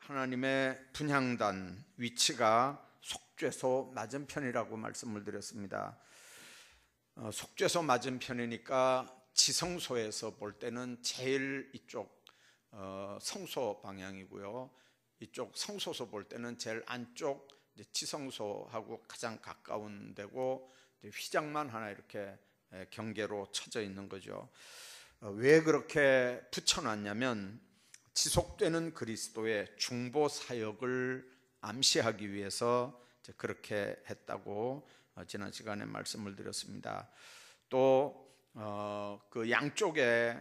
하나님의 분향단 위치가 속죄소 맞은편이라고 말씀을 드렸습니다. 속죄소 맞은편이니까 지성소에서 볼 때는 제일 이쪽 성소 방향이고요. 이쪽 성소서 볼 때는 제일 안쪽 지성소하고 가장 가까운 데고, 휘장만 하나 이렇게 경계로 쳐져 있는 거죠. 왜 그렇게 붙여놨냐면 지속되는 그리스도의 중보 사역을 암시하기 위해서 그렇게 했다고 지난 시간에 말씀을 드렸습니다. 또 그 양쪽에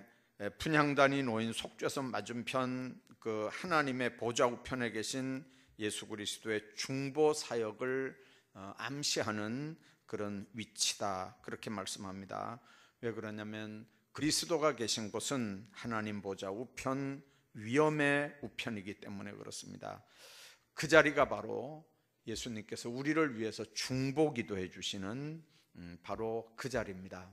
분향단이 놓인 속죄소 맞은편 그 하나님의 보좌 우편에 계신 예수 그리스도의 중보 사역을 암시하는 그런 위치다, 그렇게 말씀합니다. 왜 그러냐면 그리스도가 계신 곳은 하나님 보좌 우편, 위엄의 우편이기 때문에 그렇습니다. 그 자리가 바로 예수님께서 우리를 위해서 중보 기도해 주시는 바로 그 자리입니다.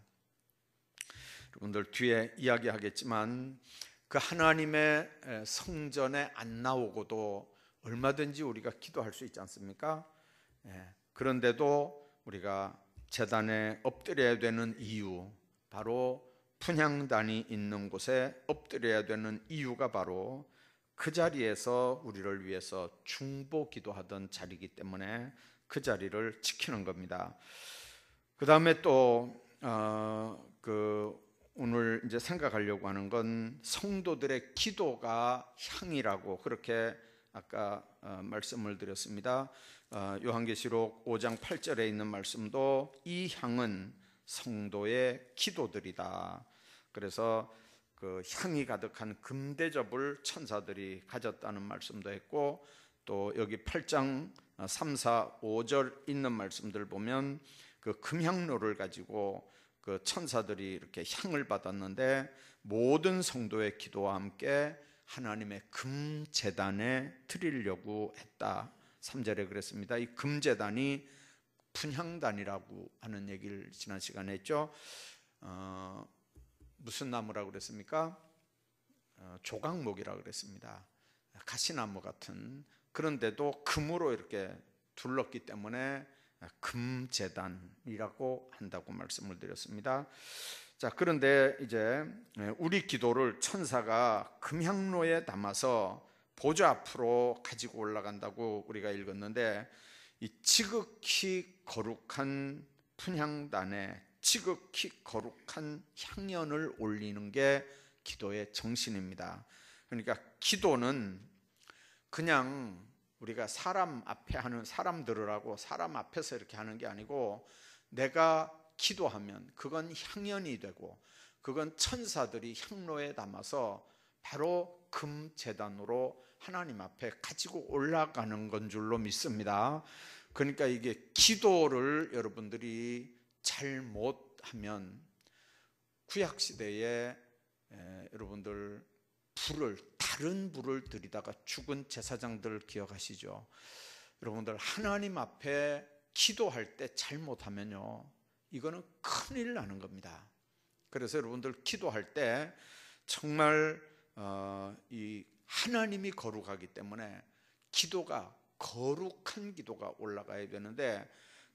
여러분들 뒤에 이야기하겠지만 그 하나님의 성전에 안 나오고도 얼마든지 우리가 기도할 수 있지 않습니까? 그런데도 우리가 제단에 엎드려야 되는 이유, 바로 분향단이 있는 곳에 엎드려야 되는 이유가 바로 그 자리에서 우리를 위해서 중보 기도하던 자리이기 때문에 그 자리를 지키는 겁니다. 그 다음에 또 오늘 이제 생각하려고 하는 건 성도들의 기도가 향이라고 그렇게 아까 말씀을 드렸습니다. 요한계시록 5장 8절에 있는 말씀도 이 향은 성도의 기도들이다. 그래서 그 향이 가득한 금대접을 천사들이 가졌다는 말씀도 했고, 또 여기 8장 3, 4, 5절 있는 말씀들 보면 그 금향로를 가지고 그 천사들이 이렇게 향을 받았는데 모든 성도의 기도와 함께 하나님의 금제단에 드리려고 했다. 3절에 그랬습니다. 이 금제단이 분향단이라고 하는 얘기를 지난 시간에 했죠. 무슨 나무라고 그랬습니까? 조각목이라고 그랬습니다. 가시나무 같은, 그런데도 금으로 이렇게 둘렀기 때문에 금제단이라고 한다고 말씀을 드렸습니다. 자, 그런데 이제 우리 기도를 천사가 금향로에 담아서 보좌 앞으로 가지고 올라간다고 우리가 읽었는데, 이 지극히 거룩한 분향단에 지극히 거룩한 향연을 올리는 게 기도의 정신입니다. 그러니까 기도는 그냥 우리가 사람 앞에 하는, 사람 들으라고 사람 앞에서 이렇게 하는 게 아니고, 내가 기도하면 그건 향연이 되고 그건 천사들이 향로에 담아서 바로 금제단으로 하나님 앞에 가지고 올라가는 건 줄로 믿습니다. 그러니까 이게 기도를 여러분들이 잘못하면 구약시대에 여러분들 다른 불을 들이다가 죽은 제사장들 기억하시죠? 여러분들 하나님 앞에 기도할 때 잘못하면요, 이거는 큰일 나는 겁니다. 그래서 여러분들 기도할 때 정말 이 하나님이 거룩하기 때문에 기도가 거룩한 기도가 올라가야 되는데,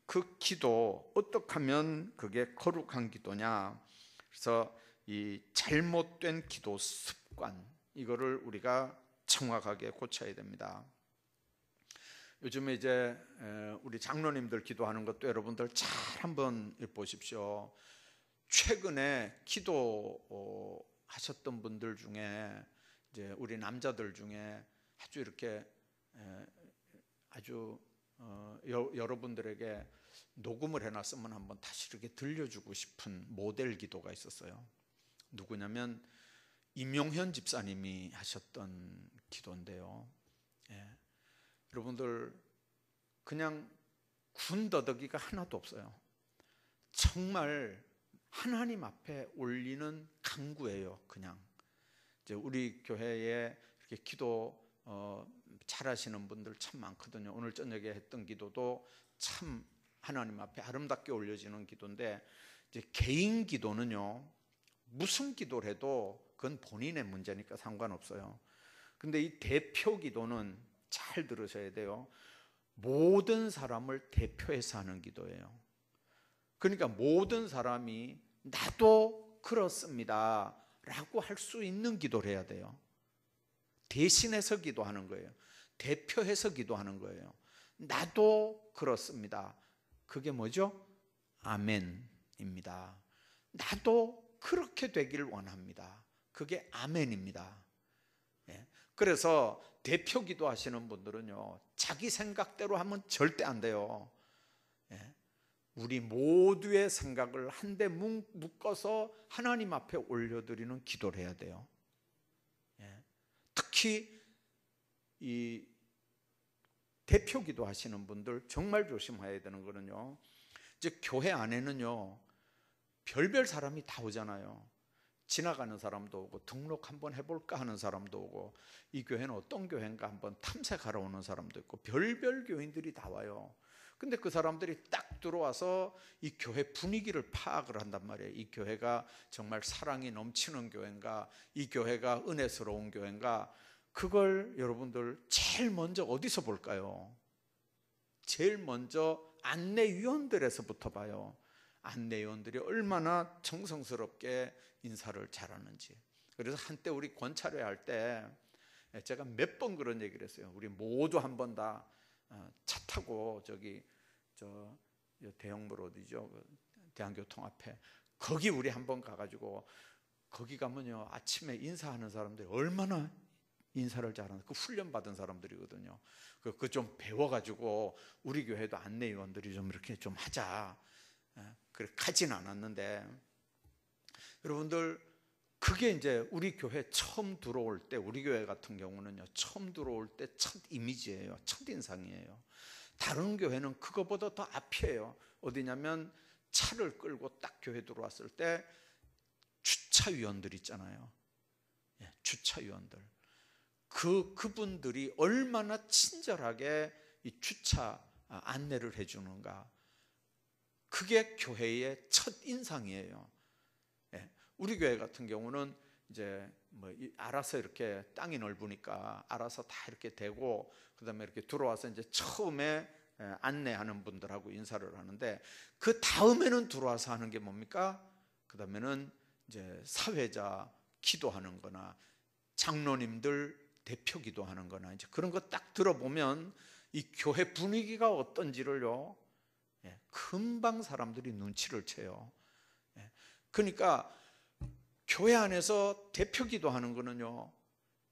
그 기도 어떻게 하면 그게 거룩한 기도냐? 그래서 이 잘못된 기도 습관, 이거를 우리가 정확하게 고쳐야 됩니다. 요즘에 이제 우리 장로님들 기도하는 것도 여러분들 잘 한번 보십시오. 최근에 기도하셨던 분들 중에 이제 우리 남자들 중에 아주 이렇게 아주 여러분들에게 녹음을 해놨으면 한번 다시 이렇게 들려주고 싶은 모델 기도가 있었어요. 누구냐면 임용현 집사님이 하셨던 기도인데요. 여러분들 그냥 군더더기가 하나도 없어요. 정말 하나님 앞에 올리는 간구예요. 그냥 이제 우리 교회에 이렇게 기도 잘하시는 분들 참 많거든요. 오늘 저녁에 했던 기도도 참 하나님 앞에 아름답게 올려지는 기도인데, 이제 개인 기도는요, 무슨 기도를 해도 그건 본인의 문제니까 상관없어요. 근데 이 대표 기도는 잘 들으셔야 돼요. 모든 사람을 대표해서 하는 기도예요. 그러니까 모든 사람이 나도 그렇습니다 라고 할 수 있는 기도를 해야 돼요. 대신해서 기도하는 거예요. 대표해서 기도하는 거예요. 나도 그렇습니다. 그게 뭐죠? 아멘입니다. 나도 그렇게 되길 원합니다. 그게 아멘입니다. 그래서 대표 기도하시는 분들은요, 자기 생각대로 하면 절대 안 돼요. 우리 모두의 생각을 한데 묶어서 하나님 앞에 올려드리는 기도를 해야 돼요. 특히 이 대표 기도하시는 분들 정말 조심해야 되는 거는요, 이제 교회 안에는요 별별 사람이 다 오잖아요. 지나가는 사람도 오고 등록 한번 해볼까 하는 사람도 오고, 이 교회는 어떤 교회인가 한번 탐색하러 오는 사람도 있고, 별별 교인들이 다 와요. 근데 그 사람들이 딱 들어와서 이 교회 분위기를 파악을 한단 말이에요. 이 교회가 정말 사랑이 넘치는 교회인가, 이 교회가 은혜스러운 교회인가. 그걸 여러분들 제일 먼저 어디서 볼까요? 제일 먼저 안내위원들에서부터 봐요. 안내위원들이 얼마나 정성스럽게 인사를 잘하는지. 그래서 한때 우리 권찰회 할 때 제가 몇 번 그런 얘기를 했어요. 우리 모두 한번 다 차 타고 저기 대형물 어디죠? 대한교통 앞에, 거기 우리 한번 가가지고, 거기 가면요 아침에 인사하는 사람들이 얼마나 인사를 잘하는, 그 훈련 받은 사람들이거든요. 그 좀 배워가지고 우리 교회도 안내위원들이 좀 이렇게 좀 하자. 그래 가진 않았는데, 여러분들 그게 이제 우리 교회 처음 들어올 때, 우리 교회 같은 경우는요 처음 들어올 때 첫 이미지예요. 첫 인상이에요. 다른 교회는 그거보다 더 앞이에요. 어디냐면 차를 끌고 딱 교회 들어왔을 때 주차위원들 있잖아요. 주차위원들. 그분들이 얼마나 친절하게 이 주차 안내를 해주는가. 그게 교회의 첫 인상이에요. 우리 교회 같은 경우는 이제 뭐 알아서 이렇게 땅이 넓으니까 알아서 다 이렇게 되고, 그다음에 이렇게 들어와서 이제 처음에 안내하는 분들하고 인사를 하는데, 그 다음에는 들어와서 하는 게 뭡니까? 그 다음에는 이제 사회자 기도하는 거나 장로님들 대표 기도하는 거나, 이제 그런 거 딱 들어보면 이 교회 분위기가 어떤지를요 금방 사람들이 눈치를 채요. 그러니까 교회 안에서 대표 기도하는 거는요,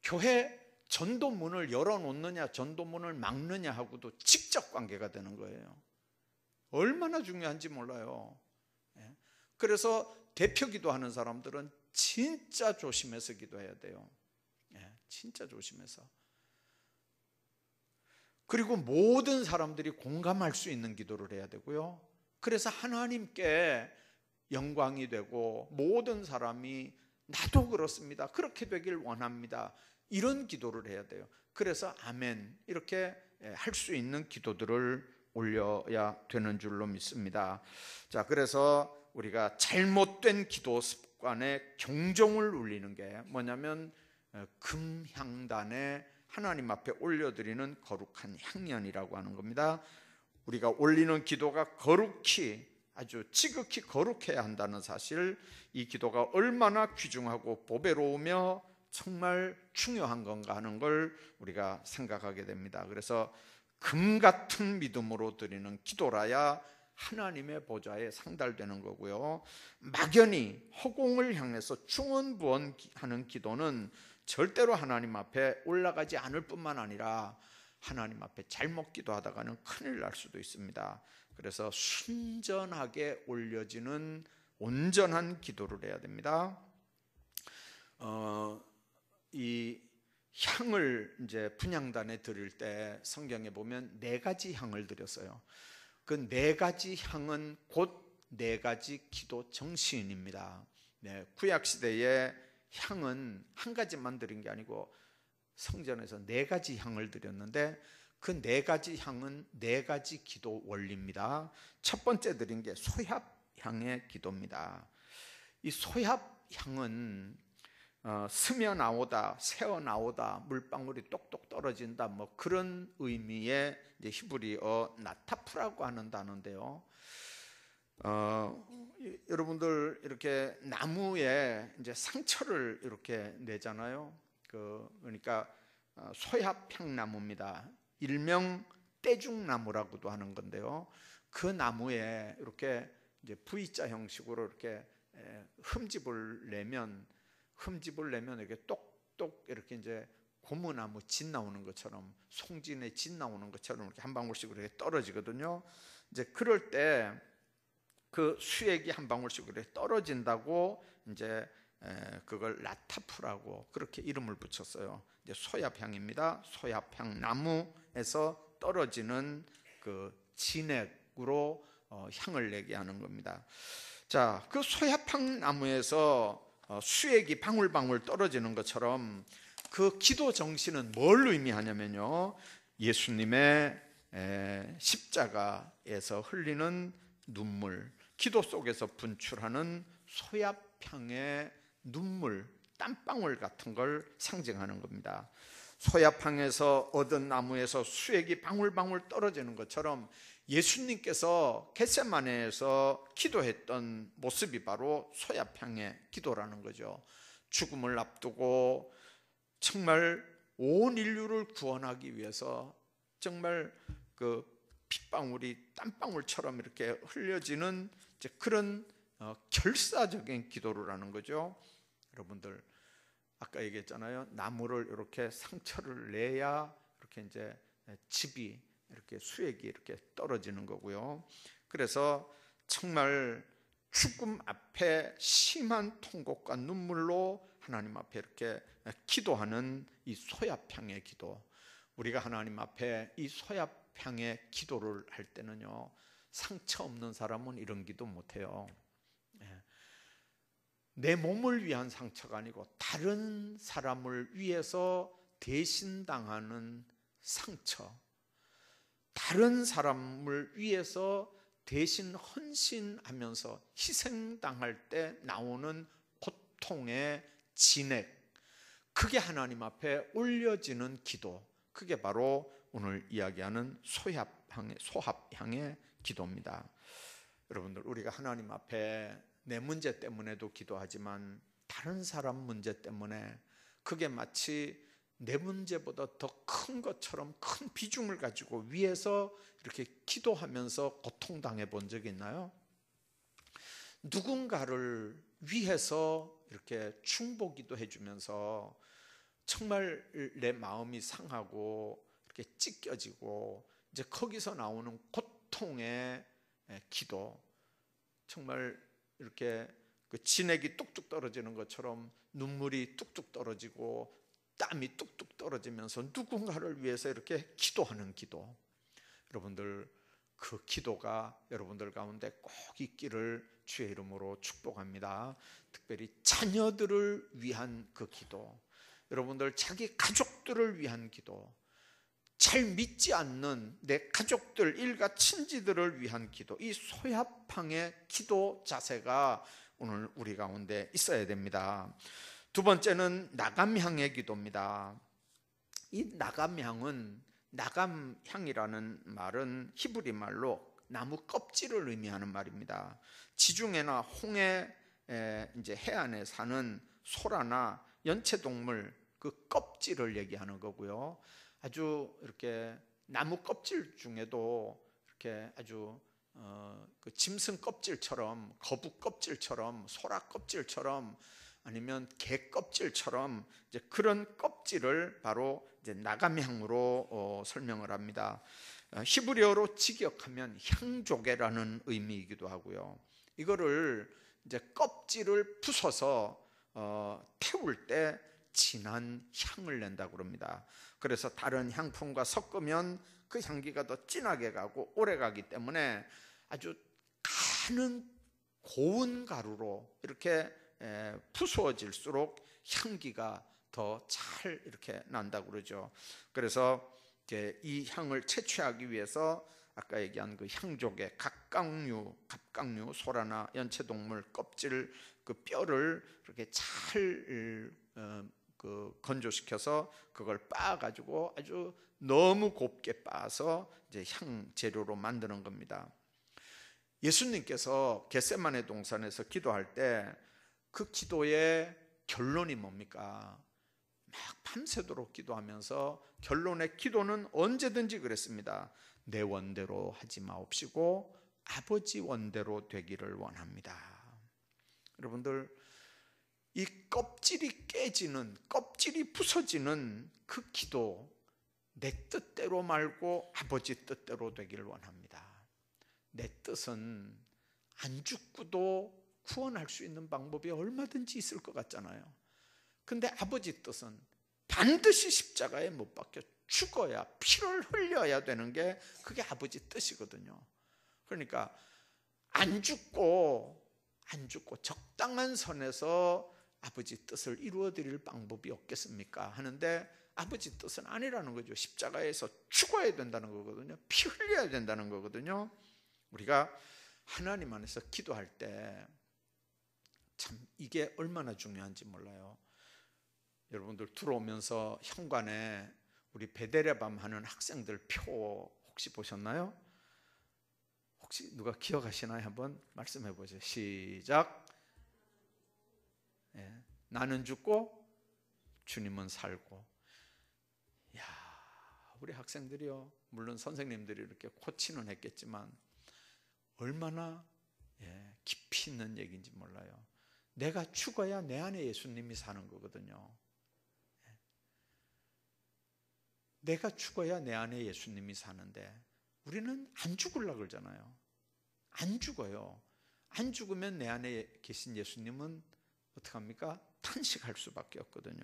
교회 전도문을 열어놓느냐 전도문을 막느냐 하고도 직접 관계가 되는 거예요. 얼마나 중요한지 몰라요. 그래서 대표 기도하는 사람들은 진짜 조심해서 기도해야 돼요. 진짜 조심해서. 그리고 모든 사람들이 공감할 수 있는 기도를 해야 되고요. 그래서 하나님께 영광이 되고, 모든 사람이 나도 그렇습니다, 그렇게 되길 원합니다, 이런 기도를 해야 돼요. 그래서 아멘 이렇게 할 수 있는 기도들을 올려야 되는 줄로 믿습니다. 자, 그래서 우리가 잘못된 기도 습관에 경종을 울리는 게 뭐냐면, 금향단에 하나님 앞에 올려드리는 거룩한 향연이라고 하는 겁니다. 우리가 올리는 기도가 거룩히, 아주 지극히 거룩해야 한다는 사실, 이 기도가 얼마나 귀중하고 보배로우며 정말 중요한 건가 하는 걸 우리가 생각하게 됩니다. 그래서 금 같은 믿음으로 드리는 기도라야 하나님의 보좌에 상달되는 거고요. 막연히 허공을 향해서 중언부언하는 기도는 절대로 하나님 앞에 올라가지 않을 뿐만 아니라 하나님 앞에 잘못 기도하다가는 큰일 날 수도 있습니다. 그래서 순전하게 올려지는 온전한 기도를 해야 됩니다. 이 향을 이제 분향단에 드릴 때 성경에 보면 4가지 향을 드렸어요. 그 4가지 향은 곧 4가지 기도 정신입니다. 구약 시대에 향은 한 가지만 드린 게 아니고 성전에서 4가지 향을 드렸는데, 그 4가지 향은 4가지 기도 원리입니다. 첫 번째 드린 게 소합향의 기도입니다. 이 소합향은 스며 나오다, 새어 나오다, 물방울이 똑똑 떨어진다, 뭐 그런 의미의 이제 히브리어 나타프라고 하는 단어인데요. 여러분들 이렇게 나무에 이제 상처를 이렇게 내잖아요. 그러니까 소야평나무입니다. 일명 떼죽나무라고도 하는 건데요. 그 나무에 이렇게 이제 V자 형식으로 이렇게 흠집을 내면 이렇게 똑똑 이렇게 이제 고무나무 진 나오는 것처럼, 송진의 진 나오는 것처럼 이렇게 한 방울씩 이렇게 떨어지거든요. 이제 그럴 때 그 수액이 한 방울씩 이렇게 떨어진다고 이제 그걸 라타프라고 그렇게 이름을 붙였어요. 이제 소야향입니다. 소야향 나무에서 떨어지는 그 진액으로 향을 내게 하는 겁니다. 자, 그 소야향 나무에서 수액이 방울방울 떨어지는 것처럼 그 기도 정신은 뭘 의미하냐면요, 예수님의 십자가에서 흘리는 눈물, 기도 속에서 분출하는 소야향의 눈물, 땀방울 같은 걸 상징하는 겁니다. 소야향에서 얻은 나무에서 수액이 방울방울 떨어지는 것처럼 예수님께서 겟세마네에서 기도했던 모습이 바로 소야향의 기도라는 거죠. 죽음을 앞두고 정말 온 인류를 구원하기 위해서 정말 그 핏방울이 땀방울처럼 이렇게 흘려지는 이제 그런 결사적인 기도를 하는 거죠. 여러분들 아까 얘기했잖아요. 나무를 이렇게 상처를 내야 이렇게 이제 즙이 이렇게 수액이 이렇게 떨어지는 거고요. 그래서 정말 죽음 앞에 심한 통곡과 눈물로 하나님 앞에 이렇게 기도하는 이 소야향의 기도. 우리가 하나님 앞에 이 소야향의 기도를 할 때는요, 상처 없는 사람은 이런 기도 못해요. 내 몸을 위한 상처가 아니고 다른 사람을 위해서 대신당하는 상처, 다른 사람을 위해서 대신 헌신하면서 희생당할 때 나오는 고통의 진액, 그게 하나님 앞에 올려지는 기도, 그게 바로 오늘 이야기하는 소합향의 기도입니다. 여러분들, 우리가 하나님 앞에 내 문제 때문에도 기도하지만 다른 사람 문제 때문에 그게 마치 내 문제보다 더 큰 것처럼 큰 비중을 가지고 위에서 이렇게 기도하면서 고통당해 본 적이 있나요? 누군가를 위해서 이렇게 충보기도 해주면서 정말 내 마음이 상하고 이렇게 찢겨지고 이제 거기서 나오는 고통의 기도, 정말 이렇게 그 진액이 뚝뚝 떨어지는 것처럼 눈물이 뚝뚝 떨어지고 땀이 뚝뚝 떨어지면서 누군가를 위해서 이렇게 기도하는 기도. 여러분들, 그 기도가 여러분들 가운데 꼭 있기를 주의 이름으로 축복합니다. 특별히 자녀들을 위한 그 기도, 여러분들 자기 가족들을 위한 기도, 잘 믿지 않는 내 가족들, 일가 친지들을 위한 기도, 이 소야향의 기도 자세가 오늘 우리 가운데 있어야 됩니다. 두 번째는 나감향의 기도입니다. 이 나감향은, 나감향이라는 말은 히브리 말로 나무 껍질을 의미하는 말입니다. 지중해나 홍해 이제 해안에 사는 소라나 연체동물 그 껍질을 얘기하는 거고요. 아주 이렇게 나무 껍질 중에도 이렇게 아주 그 짐승 껍질처럼, 거북 껍질처럼, 소라 껍질처럼, 아니면 개 껍질처럼 이제 그런 껍질을 바로 이제 나감향으로 설명을 합니다. 히브리어로 직역하면 향조개라는 의미이기도 하고요. 이거를 이제 껍질을 부숴서 태울 때 진한 향을 낸다고 그럽니다. 그래서 다른 향품과 섞으면 그 향기가 더 진하게 가고 오래 가기 때문에 아주 가는 고운 가루로 이렇게 부수어질수록 향기가 더 잘 이렇게 난다고 그러죠. 그래서 이 향을 채취하기 위해서 아까 얘기한 그 향조개, 갑각류, 소라나 연체동물 껍질 그 뼈를 이렇게 잘 건조시켜서 그걸 빻아가지고 아주 너무 곱게 빻아서 이제 향 재료로 만드는 겁니다. 예수님께서 겟세마네 동산에서 기도할 때 그 기도의 결론이 뭡니까? 막 밤새도록 기도하면서 결론의 기도는 언제든지 그랬습니다. 내 원대로 하지 마옵시고 아버지 원대로 되기를 원합니다. 여러분들, 이 껍질이 깨지는, 껍질이 부서지는 그 기도, 내 뜻대로 말고 아버지 뜻대로 되기를 원합니다. 내 뜻은 안 죽고도 구원할 수 있는 방법이 얼마든지 있을 것 같잖아요. 근데 아버지 뜻은 반드시 십자가에 못 박혀 죽어야, 피를 흘려야 되는 게 그게 아버지 뜻이거든요. 그러니까 안 죽고 적당한 선에서 아버지 뜻을 이루어 드릴 방법이 없겠습니까? 하는데 아버지 뜻은 아니라는 거죠. 십자가에서 죽어야 된다는 거거든요. 피 흘려야 된다는 거거든요. 우리가 하나님 안에서 기도할 때 참 이게 얼마나 중요한지 몰라요. 여러분들 들어오면서 현관에 우리 베데레밤 하는 학생들 표 혹시 보셨나요? 혹시 누가 기억하시나요? 한번 말씀해 보세요. 시작. 예, 나는 죽고 주님은 살고. 야, 우리 학생들이요, 물론 선생님들이 이렇게 코치는 했겠지만 얼마나 깊이 있는 얘기인지 몰라요. 내가 죽어야 내 안에 예수님이 사는 거거든요. 내가 죽어야 내 안에 예수님이 사는데 우리는 안 죽으려고 그러잖아요. 안 죽어요. 안 죽으면 내 안에 계신 예수님은 어떡합니까? 탄식할 수밖에 없거든요.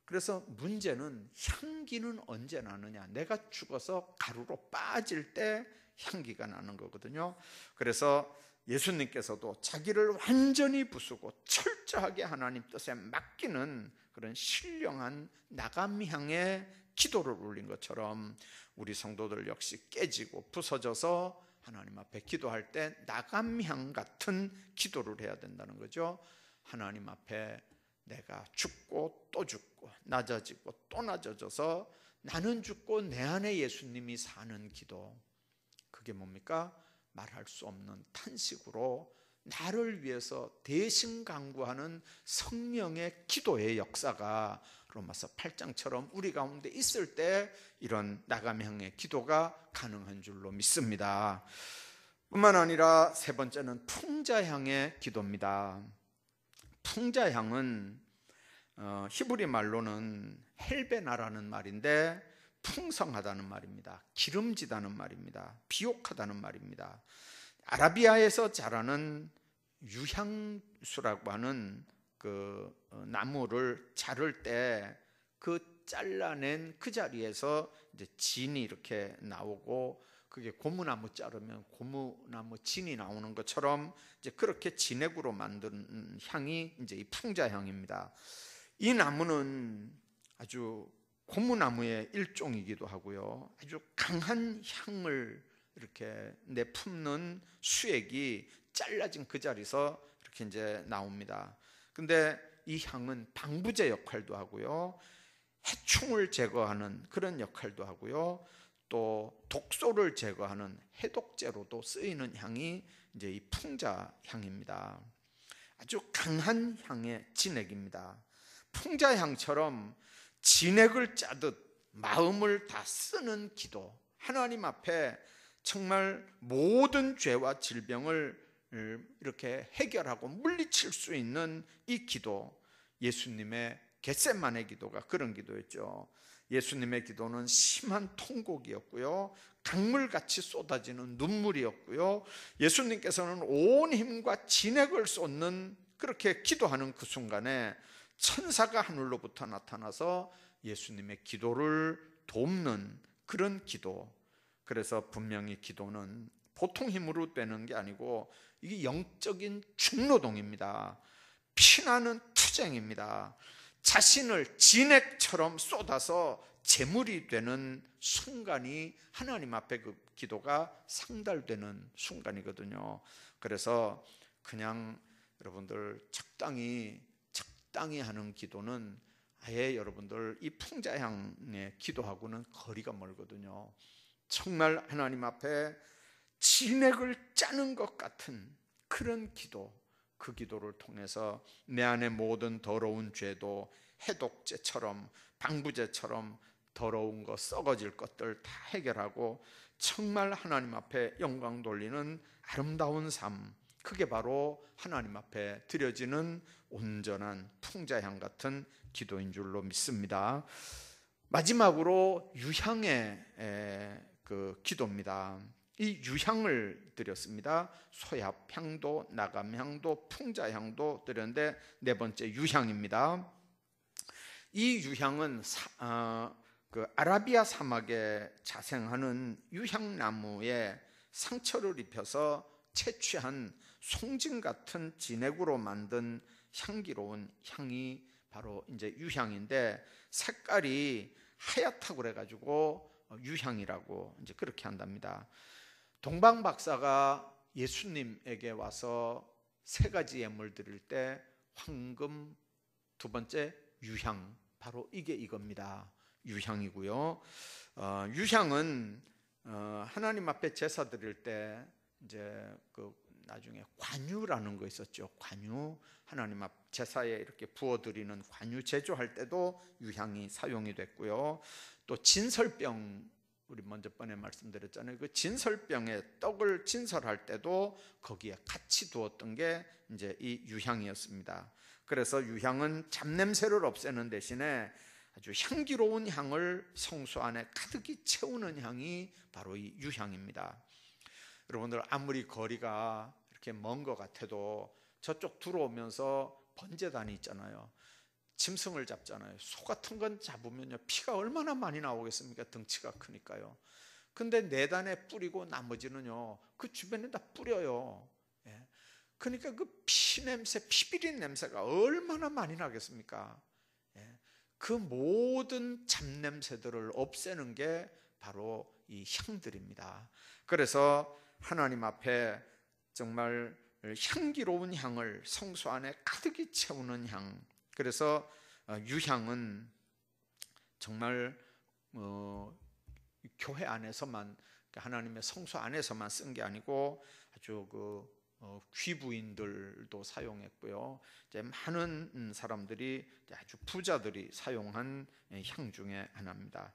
그래서 문제는 향기는 언제 나느냐? 내가 죽어서 가루로 빠질 때 향기가 나는 거거든요. 그래서 예수님께서도 자기를 완전히 부수고 철저하게 하나님 뜻에 맡기는 그런 신령한 나감향의 기도를 올린 것처럼 우리 성도들 역시 깨지고 부서져서 하나님 앞에 기도할 때 나감향 같은 기도를 해야 된다는 거죠. 하나님 앞에 내가 죽고 또 죽고 낮아지고 또 낮아져서 나는 죽고 내 안에 예수님이 사는 기도, 그게 뭡니까? 말할 수 없는 탄식으로 나를 위해서 대신 간구하는 성령의 기도의 역사가 로마서 8장처럼 우리 가운데 있을 때 이런 나감향의 기도가 가능한 줄로 믿습니다. 뿐만 아니라 세 번째는 풍자향의 기도입니다. 풍자향은 히브리 말로는 헬베나라는 말인데 풍성하다는 말입니다. 기름지다는 말입니다. 비옥하다는 말입니다. 아라비아에서 자라는 유향수라고 하는 그 나무를 자를 때 그 잘라낸 그 자리에서 이제 진이 이렇게 나오고, 그게 고무나무 자르면 고무나무 진이 나오는 것처럼 이제 그렇게 진액으로 만든 향이 이제 이 풍자향입니다. 이 나무는 아주 고무나무의 일종이기도 하고요, 아주 강한 향을 이렇게 내뿜는 수액이 잘라진 그 자리에서 이렇게 이제 나옵니다. 근데 이 향은 방부제 역할도 하고요, 해충을 제거하는 그런 역할도 하고요, 또 독소를 제거하는 해독제로도 쓰이는 향이 이제 이 풍자향입니다. 아주 강한 향의 진액입니다. 풍자향처럼 진액을 짜듯 마음을 다 쓰는 기도, 하나님 앞에 정말 모든 죄와 질병을 이렇게 해결하고 물리칠 수 있는 이 기도, 예수님의 겟세마네 기도가 그런 기도였죠. 예수님의 기도는 심한 통곡이었고요, 강물같이 쏟아지는 눈물이었고요, 예수님께서는 온 힘과 진액을 쏟는, 그렇게 기도하는 그 순간에 천사가 하늘로부터 나타나서 예수님의 기도를 돕는 그런 기도. 그래서 분명히 기도는 보통 힘으로 되는 게 아니고 이게 영적인 중노동입니다. 피나는 투쟁입니다. 자신을 진액처럼 쏟아서 제물이 되는 순간이 하나님 앞에 그 기도가 상달되는 순간이거든요. 그래서 그냥 여러분들 적당히 하는 기도는 아예 여러분들 이 풍자향의 기도하고는 거리가 멀거든요. 정말 하나님 앞에 진액을 짜는 것 같은 그런 기도, 그 기도를 통해서 내 안의 모든 더러운 죄도 해독제처럼, 방부제처럼 더러운 것, 썩어질 것들 다 해결하고 정말 하나님 앞에 영광 돌리는 아름다운 삶, 그게 바로 하나님 앞에 드려지는 온전한 풍자향 같은 기도인 줄로 믿습니다. 마지막으로 유향의 그 기도입니다. 이 유향을 드렸습니다. 소합향도, 나감향도, 풍자향도 드렸는데 네 번째 유향입니다. 이 유향은 그 아라비아 사막에 자생하는 유향나무에 상처를 입혀서 채취한 송진 같은 진액으로 만든 향기로운 향이 바로 이제 유향인데, 색깔이 하얗다고 그래가지고 유향이라고 이제 그렇게 한답니다. 동방 박사가 예수님에게 와서 세 가지 예물 드릴 때 황금, 두 번째 유향, 바로 이게 이겁니다. 유향이고요. 유향은 하나님 앞에 제사 드릴 때 이제 그 나중에 관유라는 거 있었죠. 관유, 하나님 앞 제사에 이렇게 부어드리는 관유 제조할 때도 유향이 사용이 됐고요. 또 진설병, 우리 먼저 번에 말씀드렸잖아요. 그 진설병에 떡을 진설할 때도 거기에 같이 두었던 게 이제 이 유향이었습니다. 그래서 유향은 잡냄새를 없애는 대신에 아주 향기로운 향을 성소 안에 가득히 채우는 향이 바로 이 유향입니다. 여러분들 아무리 거리가 이렇게 먼 것 같아도 저쪽 들어오면서 번제단이 있잖아요. 짐승을 잡잖아요. 소 같은 건 잡으면요, 피가 얼마나 많이 나오겠습니까? 덩치가 크니까요. 근데 네 단에 뿌리고 나머지는요 그 주변에다 뿌려요. 예. 그러니까 그 피냄새, 피비린 냄새가 얼마나 많이 나겠습니까? 예. 그 모든 잡냄새들을 없애는 게 바로 이 향들입니다. 그래서 하나님 앞에 정말 향기로운 향을 성소 안에 가득히 채우는 향, 그래서 유향은 정말 교회 안에서만, 하나님의 성소 안에서만 쓴 게 아니고 아주 그 귀부인들도 사용했고요. 이제 많은 사람들이, 아주 부자들이 사용한 향 중에 하나입니다.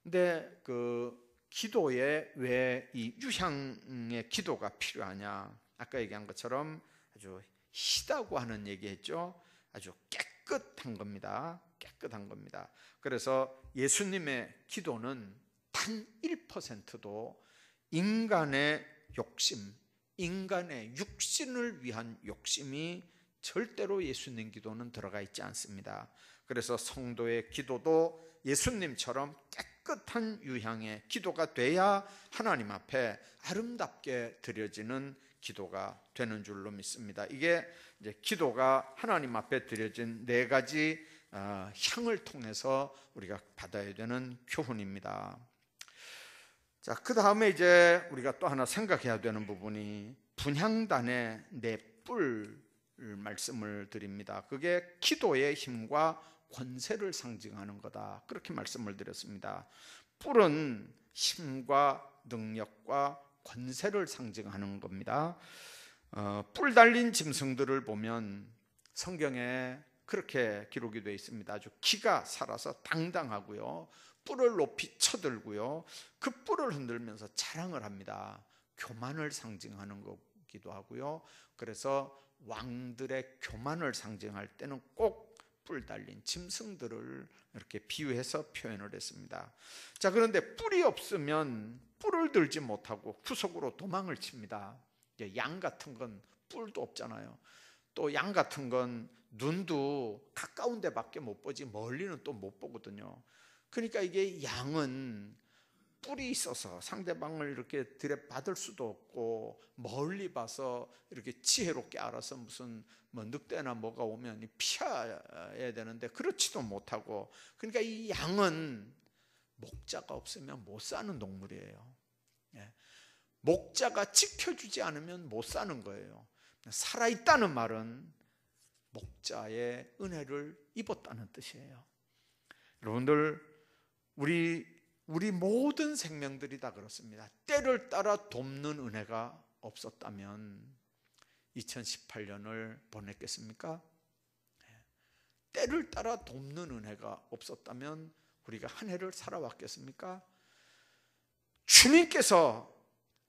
근데 그 기도에 왜 이 유향의 기도가 필요하냐? 아까 얘기한 것처럼 아주 희다고 하는 얘기했죠. 아주 깨끗한 겁니다. 깨끗한 겁니다. 그래서 예수님의 기도는 단 1%도 인간의 욕심, 인간의 육신을 위한 욕심이 절대로 예수님 기도는 들어가 있지 않습니다. 그래서 성도의 기도도 예수님처럼 깨끗한 유향의 기도가 돼야 하나님 앞에 아름답게 드려지는 기도가 되는 줄로 믿습니다. 이게 이제 기도가 하나님 앞에 드려진 네 가지 향을 통해서 우리가 받아야 되는 교훈입니다. 자, 그 다음에 이제 우리가 또 하나 생각해야 되는 부분이 분향단의 네 뿔 말씀을 드립니다. 그게 기도의 힘과 권세를 상징하는 거다, 그렇게 말씀을 드렸습니다. 뿔은 힘과 능력과 권세를 상징하는 겁니다. 뿔 달린 짐승들을 보면 성경에 그렇게 기록이 되어 있습니다. 아주 기가 살아서 당당하고요, 뿔을 높이 쳐들고요, 그 뿔을 흔들면서 자랑을 합니다. 교만을 상징하는 거기도 하고요. 그래서 왕들의 교만을 상징할 때는 꼭 뿔 달린 짐승들을 이렇게 비유해서 표현을 했습니다. 자, 그런데 뿔이 없으면 뿔을 들지 못하고 구석으로 도망을 칩니다. 양 같은 건 뿔도 없잖아요. 또 양 같은 건 눈도 가까운 데밖에 못 보지 멀리는 또 못 보거든요. 그러니까 이게 양은 뿔이 있어서 상대방을 이렇게 들여받을 수도 없고, 멀리 봐서 이렇게 지혜롭게 알아서 무슨 뭐 늑대나 뭐가 오면 피해야 되는데 그렇지도 못하고, 그러니까 이 양은 목자가 없으면 못 사는 동물이에요. 목자가 지켜주지 않으면 못 사는 거예요. 살아있다는 말은 목자의 은혜를 입었다는 뜻이에요. 여러분들, 우리 모든 생명들이 다 그렇습니다. 때를 따라 돕는 은혜가 없었다면 2018년을 보냈겠습니까? 때를 따라 돕는 은혜가 없었다면 우리가 한 해를 살아왔겠습니까? 주님께서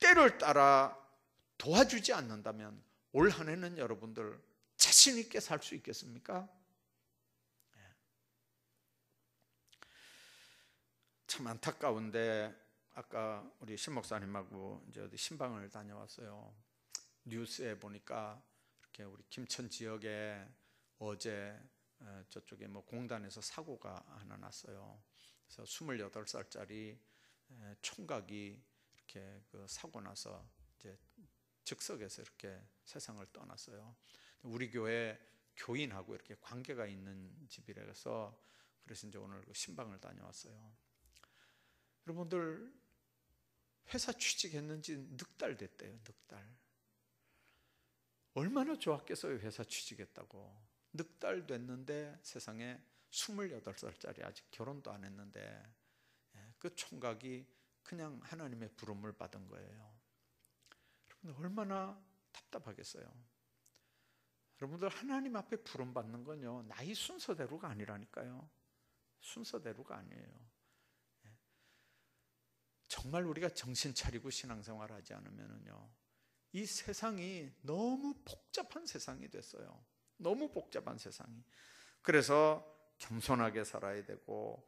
때를 따라 도와주지 않는다면 올 한 해는 여러분들 자신 있게 살 수 있겠습니까? 참 안타까운데, 아까 우리 신 목사님하고 이제 어디 신방을 다녀왔어요. 뉴스에 보니까 이렇게 우리 김천 지역에 어제 저쪽에 뭐 공단에서 사고가 하나 났어요. 그래서 28살짜리 총각이 이렇게 그 사고 나서 이제 즉석에서 이렇게 세상을 떠났어요. 우리 교회 교인하고 이렇게 관계가 있는 집이라서 그래서 이제 오늘 그 신방을 다녀왔어요. 여러분들, 회사 취직했는지 넉 달 됐대요. 넉 달. 얼마나 좋았겠어요, 회사 취직했다고. 넉 달 됐는데 세상에 28살짜리 아직 결혼도 안 했는데 그 총각이 그냥 하나님의 부름을 받은 거예요. 여러분들, 얼마나 답답하겠어요. 여러분들, 하나님 앞에 부름 받는 건요, 나이 순서대로가 아니라니까요. 순서대로가 아니에요. 정말 우리가 정신 차리고 신앙생활 하지 않으면요, 이 세상이 너무 복잡한 세상이 됐어요. 너무 복잡한 세상이. 그래서 겸손하게 살아야 되고,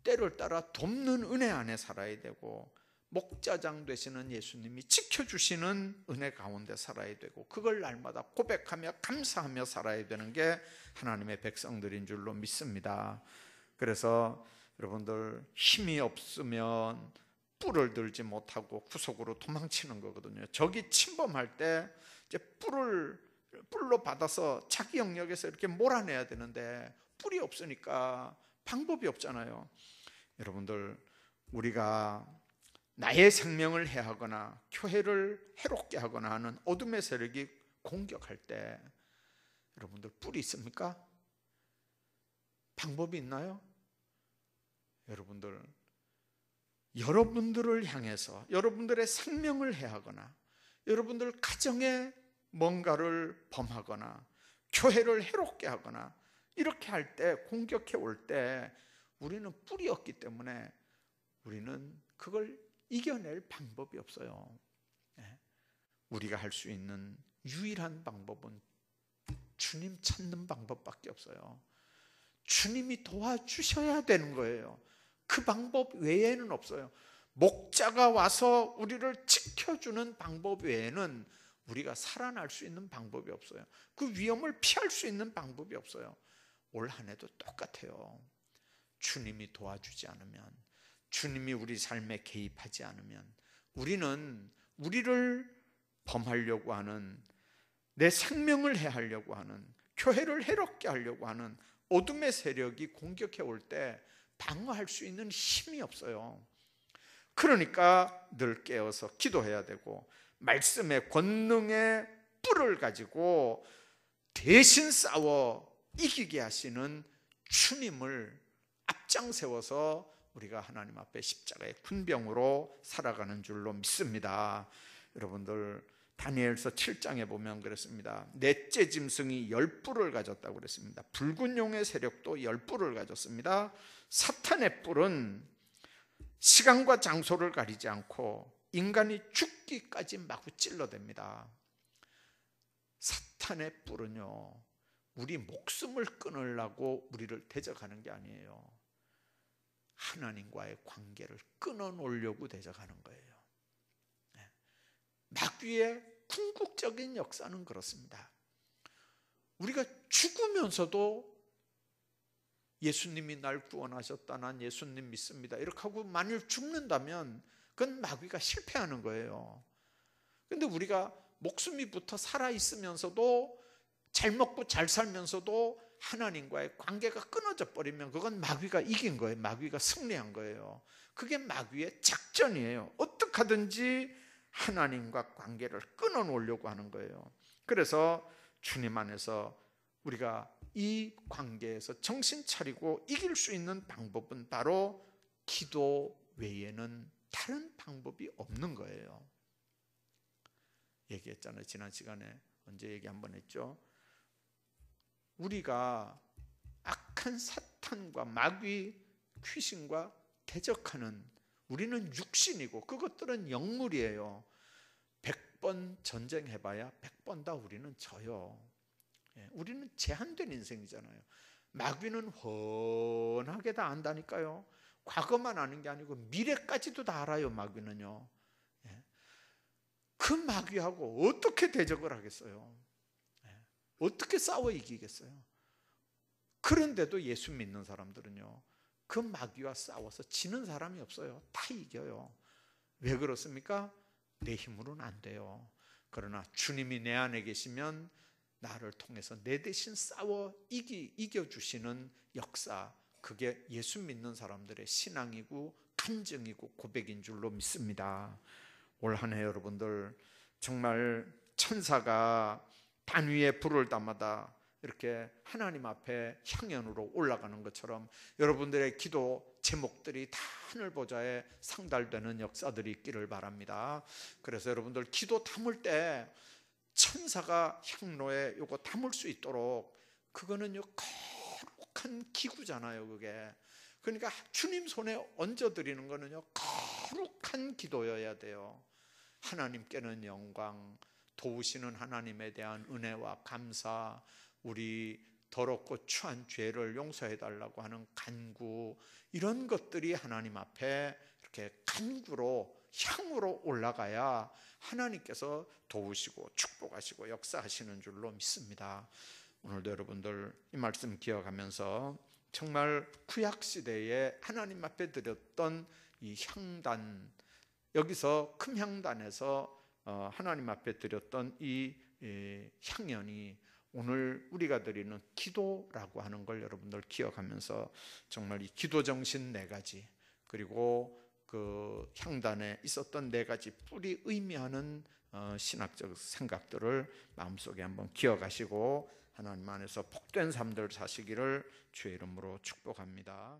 때를 따라 돕는 은혜 안에 살아야 되고, 목자장 되시는 예수님이 지켜주시는 은혜 가운데 살아야 되고, 그걸 날마다 고백하며 감사하며 살아야 되는 게 하나님의 백성들인 줄로 믿습니다. 그래서 여러분들, 힘이 없으면 뿔을 들지 못하고 구석으로 도망치는 거거든요. 적이 침범할 때 이제 뿔로 받아서 자기 영역에서 이렇게 몰아내야 되는데 뿔이 없으니까 방법이 없잖아요. 여러분들, 우리가 나의 생명을 해하거나 교회를 해롭게 하거나 하는 어둠의 세력이 공격할 때 여러분들, 뿔이 있습니까? 방법이 있나요? 여러분들을 향해서 여러분들의 생명을 해하거나 여러분들 가정에 뭔가를 범하거나 교회를 해롭게 하거나 이렇게 할 때, 공격해 올 때 우리는 뿔이 없기 때문에 우리는 그걸 이겨낼 방법이 없어요. 우리가 할 수 있는 유일한 방법은 주님 찾는 방법밖에 없어요. 주님이 도와주셔야 되는 거예요. 그 방법 외에는 없어요. 목자가 와서 우리를 지켜주는 방법 외에는 우리가 살아날 수 있는 방법이 없어요. 그 위험을 피할 수 있는 방법이 없어요. 올 한 해도 똑같아요. 주님이 도와주지 않으면, 주님이 우리 삶에 개입하지 않으면 우리는 우리를 범하려고 하는, 내 생명을 해하려고 하는, 교회를 해롭게 하려고 하는 어둠의 세력이 공격해 올 때 방어할 수 있는 힘이 없어요. 그러니까 늘 깨어서 기도해야 되고, 말씀의 권능의 뿔을 가지고 대신 싸워 이기게 하시는 주님을 앞장 세워서 우리가 하나님 앞에 십자가의 군병으로 살아가는 줄로 믿습니다. 여러분들, 다니엘서 7장에 보면 그랬습니다. 넷째 짐승이 10뿔을 가졌다고 그랬습니다. 붉은 용의 세력도 10뿔을 가졌습니다. 사탄의 뿔은 시간과 장소를 가리지 않고 인간이 죽기까지 마구 찔러댑니다. 사탄의 뿔은요, 우리 목숨을 끊으려고 우리를 대적하는 게 아니에요. 하나님과의 관계를 끊어놓으려고 대적하는 거예요. 마귀의 궁극적인 역사는 그렇습니다. 우리가 죽으면서도 예수님이 날 구원하셨다, 난 예수님 믿습니다, 이렇게 하고 만일 죽는다면 그건 마귀가 실패하는 거예요. 그런데 우리가 목숨이 붙어 살아있으면서도, 잘 먹고 잘 살면서도 하나님과의 관계가 끊어져 버리면 그건 마귀가 이긴 거예요. 마귀가 승리한 거예요. 그게 마귀의 작전이에요. 어떻게 하든지 하나님과 관계를 끊어놓으려고 하는 거예요. 그래서 주님 안에서 우리가 이 관계에서 정신 차리고 이길 수 있는 방법은 바로 기도 외에는 다른 방법이 없는 거예요. 얘기했잖아요. 지난 시간에 언제 얘기 한번 했죠. 우리가 악한 사탄과 마귀 귀신과 대적하는, 우리는 육신이고 그것들은 영물이에요. 100번 전쟁해봐야 100번 다 우리는 져요. 우리는 제한된 인생이잖아요. 마귀는 훤하게 다 안다니까요. 과거만 아는 게 아니고 미래까지도 다 알아요. 마귀는요. 그 마귀하고 어떻게 대적을 하겠어요? 어떻게 싸워 이기겠어요? 그런데도 예수 믿는 사람들은요, 그 마귀와 싸워서 지는 사람이 없어요. 다 이겨요. 왜 그렇습니까? 내 힘으로는 안 돼요. 그러나 주님이 내 안에 계시면 나를 통해서 내 대신 싸워 이겨주시는 역사, 그게 예수 믿는 사람들의 신앙이고 간증이고 고백인 줄로 믿습니다. 올 한 해 여러분들 정말 천사가 단 위에 불을 담아다 이렇게 하나님 앞에 향연으로 올라가는 것처럼 여러분들의 기도 제목들이 다 하늘 보좌에 상달되는 역사들이 있기를 바랍니다. 그래서 여러분들 기도 담을 때 천사가 향로에 요거 담을 수 있도록, 그거는요 거룩한 기구잖아요. 그게 그러니까 주님 손에 얹어드리는 거는요 거룩한 기도여야 돼요. 하나님께는 영광, 도우시는 하나님에 대한 은혜와 감사, 우리 더럽고 추한 죄를 용서해 달라고 하는 간구, 이런 것들이 하나님 앞에 이렇게 간구로 향으로 올라가야 하나님께서 도우시고 축복하시고 역사하시는 줄로 믿습니다. 오늘도 여러분들 이 말씀 기억하면서 정말 구약시대에 하나님 앞에 드렸던 이 향단, 여기서 금 향단에서 하나님 앞에 드렸던 이 향연이 오늘 우리가 드리는 기도라고 하는 걸 여러분들 기억하면서 정말 이 기도 정신 4가지, 그리고 그 향단에 있었던 4가지 뿔이 의미하는 신학적 생각들을 마음속에 한번 기억하시고 하나님 안에서 복된 삶들 사시기를 주의 이름으로 축복합니다.